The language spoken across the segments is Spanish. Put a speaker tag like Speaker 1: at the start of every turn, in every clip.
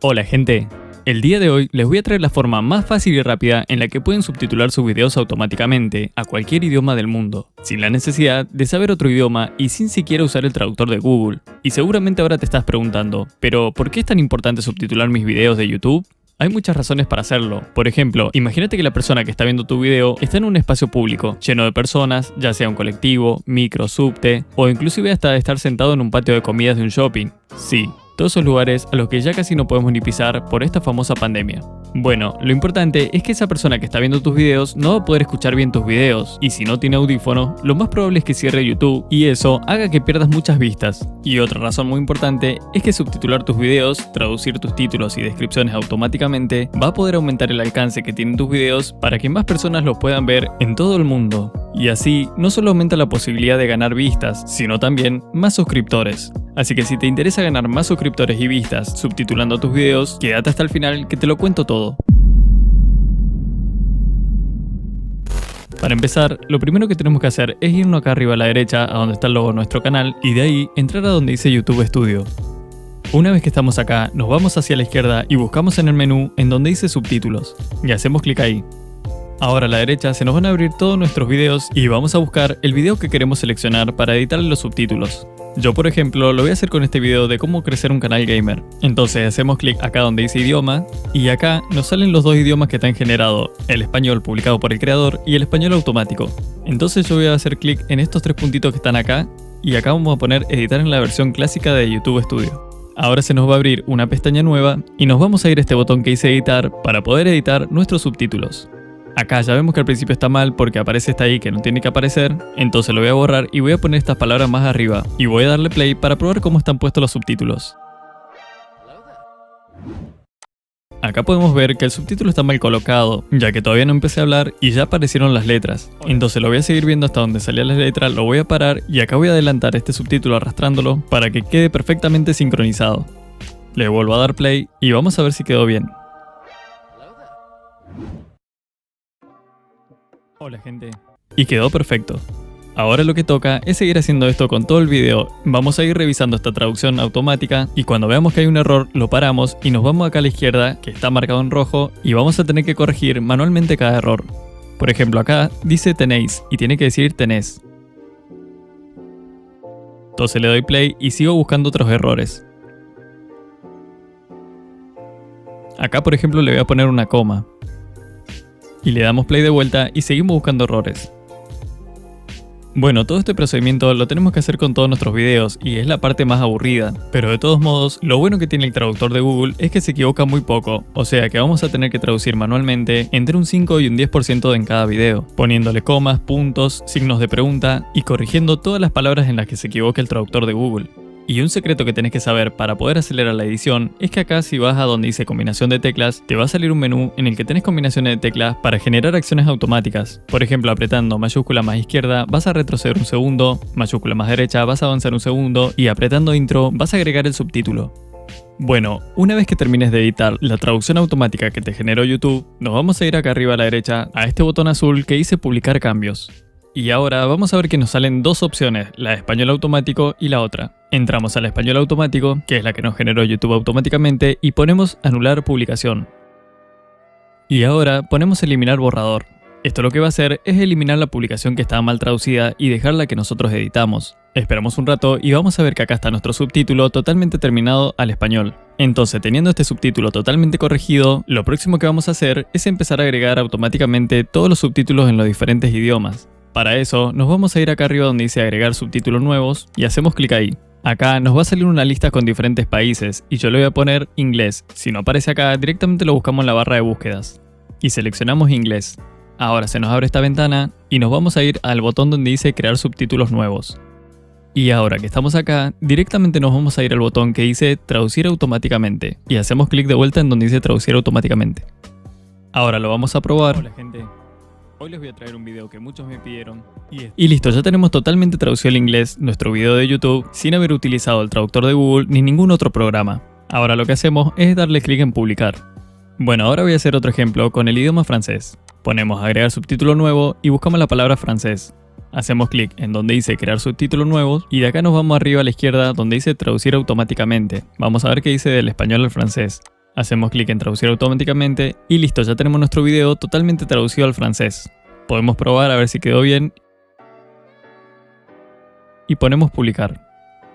Speaker 1: Hola gente, el día de hoy les voy a traer la forma más fácil y rápida en la que pueden subtitular sus videos automáticamente a cualquier idioma del mundo, sin la necesidad de saber otro idioma y sin siquiera usar el traductor de Google. Y seguramente ahora te estás preguntando, ¿pero por qué es tan importante subtitular mis videos de YouTube? Hay muchas razones para hacerlo. Por ejemplo, imagínate que la persona que está viendo tu video está en un espacio público, lleno de personas, ya sea un colectivo, micro, subte, o inclusive hasta de estar sentado en un patio de comidas de un shopping. Sí, todos esos lugares a los que ya casi no podemos ni pisar por esta famosa pandemia. Bueno, lo importante es que esa persona que está viendo tus videos no va a poder escuchar bien tus videos, y si no tiene audífono, lo más probable es que cierre YouTube y eso haga que pierdas muchas vistas. Y otra razón muy importante es que subtitular tus videos, traducir tus títulos y descripciones automáticamente, va a poder aumentar el alcance que tienen tus videos para que más personas los puedan ver en todo el mundo. Y así, no solo aumenta la posibilidad de ganar vistas, sino también más suscriptores. Así que si te interesa ganar más suscriptores y vistas subtitulando tus videos, quédate hasta el final que te lo cuento todo. Para empezar, lo primero que tenemos que hacer es irnos acá arriba a la derecha a donde está el logo de nuestro canal y de ahí entrar a donde dice YouTube Studio. Una vez que estamos acá, nos vamos hacia la izquierda y buscamos en el menú en donde dice subtítulos y hacemos clic ahí. Ahora a la derecha se nos van a abrir todos nuestros videos y vamos a buscar el video que queremos seleccionar para editarle los subtítulos. Yo por ejemplo lo voy a hacer con este video de cómo crecer un canal gamer. Entonces hacemos clic acá donde dice idioma y acá nos salen los dos idiomas que están generados, el español publicado por el creador y el español automático. Entonces yo voy a hacer clic en estos tres puntitos que están acá y acá vamos a poner editar en la versión clásica de YouTube Studio. Ahora se nos va a abrir una pestaña nueva y nos vamos a ir a este botón que dice editar para poder editar nuestros subtítulos. Acá ya vemos que al principio está mal porque aparece esta ahí que no tiene que aparecer, entonces lo voy a borrar y voy a poner estas palabras más arriba y voy a darle play para probar cómo están puestos los subtítulos. Acá podemos ver que el subtítulo está mal colocado, ya que todavía no empecé a hablar y ya aparecieron las letras. Entonces lo voy a seguir viendo hasta donde salían las letras, lo voy a parar y acá voy a adelantar este subtítulo arrastrándolo para que quede perfectamente sincronizado. Le vuelvo a dar play y vamos a ver si quedó bien. Hola gente. Y quedó perfecto. Ahora lo que toca es seguir haciendo esto con todo el video. Vamos a ir revisando esta traducción automática y cuando veamos que hay un error lo paramos y nos vamos acá a la izquierda que está marcado en rojo y vamos a tener que corregir manualmente cada error. Por ejemplo acá dice tenéis y tiene que decir tenés. Entonces le doy play y sigo buscando otros errores. Acá por ejemplo le voy a poner una coma. Y le damos play de vuelta y seguimos buscando errores. Bueno, todo este procedimiento lo tenemos que hacer con todos nuestros videos y es la parte más aburrida, pero de todos modos, lo bueno que tiene el traductor de Google es que se equivoca muy poco, o sea que vamos a tener que traducir manualmente entre un 5 y un 10% en cada video, poniéndole comas, puntos, signos de pregunta y corrigiendo todas las palabras en las que se equivoque el traductor de Google. Y un secreto que tenés que saber para poder acelerar la edición es que acá si vas a donde dice combinación de teclas, te va a salir un menú en el que tenés combinaciones de teclas para generar acciones automáticas. Por ejemplo, apretando mayúscula más izquierda vas a retroceder un segundo, mayúscula más derecha vas a avanzar un segundo y apretando intro vas a agregar el subtítulo. Bueno, una vez que termines de editar la traducción automática que te generó YouTube, nos vamos a ir acá arriba a la derecha a este botón azul que dice publicar cambios. Y ahora vamos a ver que nos salen dos opciones, la de español automático y la otra. Entramos al español automático, que es la que nos generó YouTube automáticamente, y ponemos anular publicación. Y ahora ponemos eliminar borrador. Esto lo que va a hacer es eliminar la publicación que estaba mal traducida y dejar la que nosotros editamos. Esperamos un rato y vamos a ver que acá está nuestro subtítulo totalmente terminado al español. Entonces, teniendo este subtítulo totalmente corregido, lo próximo que vamos a hacer es empezar a agregar automáticamente todos los subtítulos en los diferentes idiomas. Para eso, nos vamos a ir acá arriba donde dice agregar subtítulos nuevos y hacemos clic ahí. Acá nos va a salir una lista con diferentes países y yo le voy a poner inglés. Si no aparece acá, directamente lo buscamos en la barra de búsquedas. Y seleccionamos inglés. Ahora se nos abre esta ventana y nos vamos a ir al botón donde dice crear subtítulos nuevos. Y ahora que estamos acá, directamente nos vamos a ir al botón que dice traducir automáticamente. Y hacemos clic de vuelta en donde dice traducir automáticamente. Ahora lo vamos a probar. Hola gente. Hoy les voy a traer un video que muchos me pidieron y listo, ya tenemos totalmente traducido al inglés nuestro video de YouTube sin haber utilizado el traductor de Google ni ningún otro programa. Ahora lo que hacemos es darle clic en publicar. Bueno, ahora voy a hacer otro ejemplo con el idioma francés. Ponemos agregar subtítulo nuevo y buscamos la palabra francés. Hacemos clic en donde dice crear subtítulos nuevos y de acá nos vamos arriba a la izquierda donde dice traducir automáticamente. Vamos a ver qué dice del español al francés. Hacemos clic en traducir automáticamente y listo, ya tenemos nuestro video totalmente traducido al francés. Podemos probar a ver si quedó bien y ponemos publicar.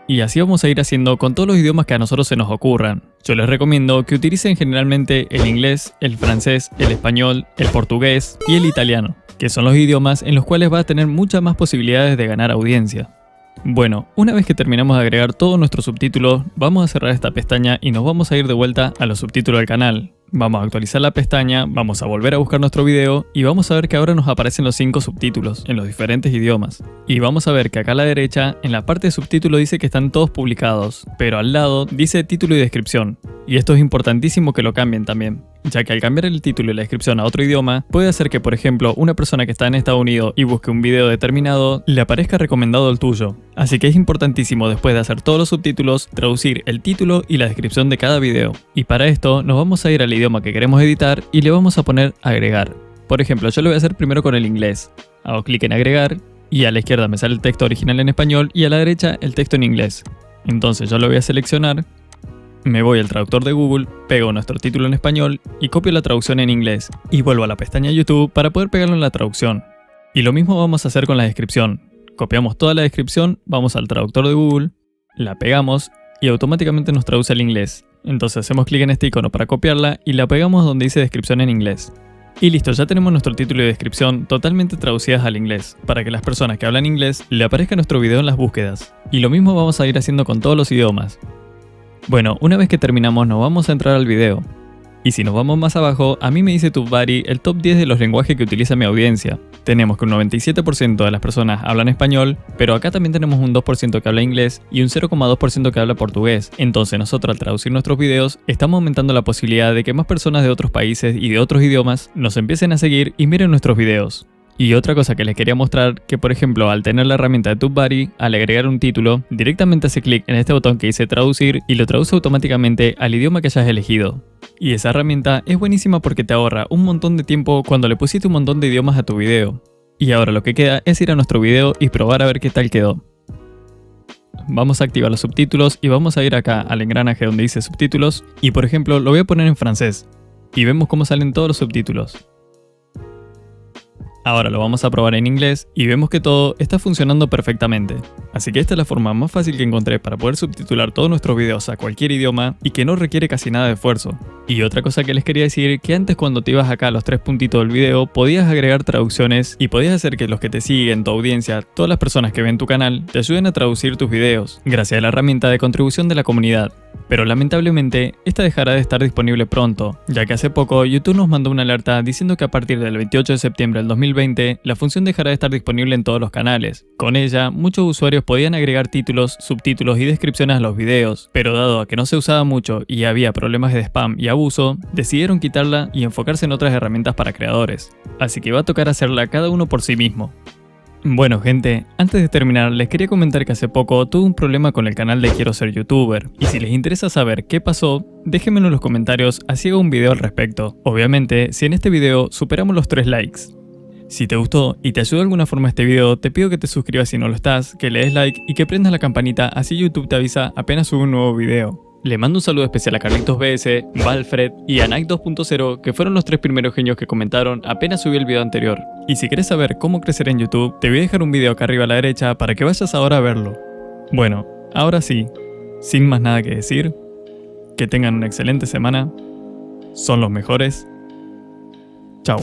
Speaker 1: Y así vamos a ir haciendo con todos los idiomas que a nosotros se nos ocurran. Yo les recomiendo que utilicen generalmente el inglés, el francés, el español, el portugués y el italiano, que son los idiomas en los cuales va a tener muchas más posibilidades de ganar audiencia. Bueno, una vez que terminamos de agregar todos nuestros subtítulos, vamos a cerrar esta pestaña y nos vamos a ir de vuelta a los subtítulos del canal. Vamos a actualizar la pestaña, vamos a volver a buscar nuestro video y vamos a ver que ahora nos aparecen los 5 subtítulos en los diferentes idiomas. Y vamos a ver que acá a la derecha, en la parte de subtítulos dice que están todos publicados, pero al lado dice título y descripción. Y esto es importantísimo que lo cambien también, ya que al cambiar el título y la descripción a otro idioma, puede hacer que, por ejemplo, una persona que está en Estados Unidos y busque un video determinado, le aparezca recomendado el tuyo. Así que es importantísimo, después de hacer todos los subtítulos, traducir el título y la descripción de cada video. Y para esto, nos vamos a ir al idioma que queremos editar y le vamos a poner agregar. Por ejemplo, yo lo voy a hacer primero con el inglés. Hago clic en agregar y a la izquierda me sale el texto original en español y a la derecha el texto en inglés. Entonces yo lo voy a seleccionar. Me voy al traductor de Google, pego nuestro título en español y copio la traducción en inglés y vuelvo a la pestaña YouTube para poder pegarlo en la traducción. Y lo mismo vamos a hacer con la descripción. Copiamos toda la descripción, vamos al traductor de Google, la pegamos y automáticamente nos traduce al inglés. Entonces hacemos clic en este icono para copiarla y la pegamos donde dice descripción en inglés. Y listo, ya tenemos nuestro título y descripción totalmente traducidas al inglés, para que las personas que hablan inglés le aparezca nuestro video en las búsquedas. Y lo mismo vamos a ir haciendo con todos los idiomas. Bueno, una vez que terminamos nos vamos a entrar al video. Y si nos vamos más abajo, a mí me dice TubeBuddy el top 10 de los lenguajes que utiliza mi audiencia. Tenemos que un 97% de las personas hablan español, pero acá también tenemos un 2% que habla inglés y un 0,2% que habla portugués. Entonces nosotros al traducir nuestros videos, estamos aumentando la posibilidad de que más personas de otros países y de otros idiomas nos empiecen a seguir y miren nuestros videos. Y otra cosa que les quería mostrar, que por ejemplo al tener la herramienta de TubeBuddy, al agregar un título, directamente hace clic en este botón que dice traducir y lo traduce automáticamente al idioma que hayas elegido. Y esa herramienta es buenísima porque te ahorra un montón de tiempo cuando le pusiste un montón de idiomas a tu video. Y ahora lo que queda es ir a nuestro video y probar a ver qué tal quedó. Vamos a activar los subtítulos y vamos a ir acá al engranaje donde dice subtítulos y por ejemplo lo voy a poner en francés. Y vemos cómo salen todos los subtítulos. Ahora lo vamos a probar en inglés y vemos que todo está funcionando perfectamente. Así que esta es la forma más fácil que encontré para poder subtitular todos nuestros videos a cualquier idioma y que no requiere casi nada de esfuerzo. Y otra cosa que les quería decir, que antes cuando te ibas acá a los 3 puntitos del video podías agregar traducciones y podías hacer que los que te siguen, tu audiencia, todas las personas que ven tu canal, te ayuden a traducir tus videos, gracias a la herramienta de contribución de la comunidad. Pero lamentablemente, esta dejará de estar disponible pronto, ya que hace poco YouTube nos mandó una alerta diciendo que a partir del 28 de septiembre del 2020, la función dejará de estar disponible en todos los canales. Con ella, muchos usuarios podían agregar títulos, subtítulos y descripciones a los videos, pero dado a que no se usaba mucho y había problemas de spam y abuso, decidieron quitarla y enfocarse en otras herramientas para creadores. Así que va a tocar hacerla cada uno por sí mismo. Bueno gente, antes de terminar les quería comentar que hace poco tuve un problema con el canal de Quiero Ser Youtuber y si les interesa saber qué pasó, déjenmelo en los comentarios así hago un video al respecto. Obviamente, si en este video superamos los 3 likes. Si te gustó y te ayudó de alguna forma este video, te pido que te suscribas si no lo estás, que le des like y que prendas la campanita así YouTube te avisa apenas subo un nuevo video. Le mando un saludo especial a Carlitos BS, Valfred y a Nike 2.0 que fueron los 3 primeros genios que comentaron apenas subí el video anterior. Y si quieres saber cómo crecer en YouTube, te voy a dejar un video acá arriba a la derecha para que vayas ahora a verlo. Bueno, ahora sí, sin más nada que decir, que tengan una excelente semana, son los mejores, chao.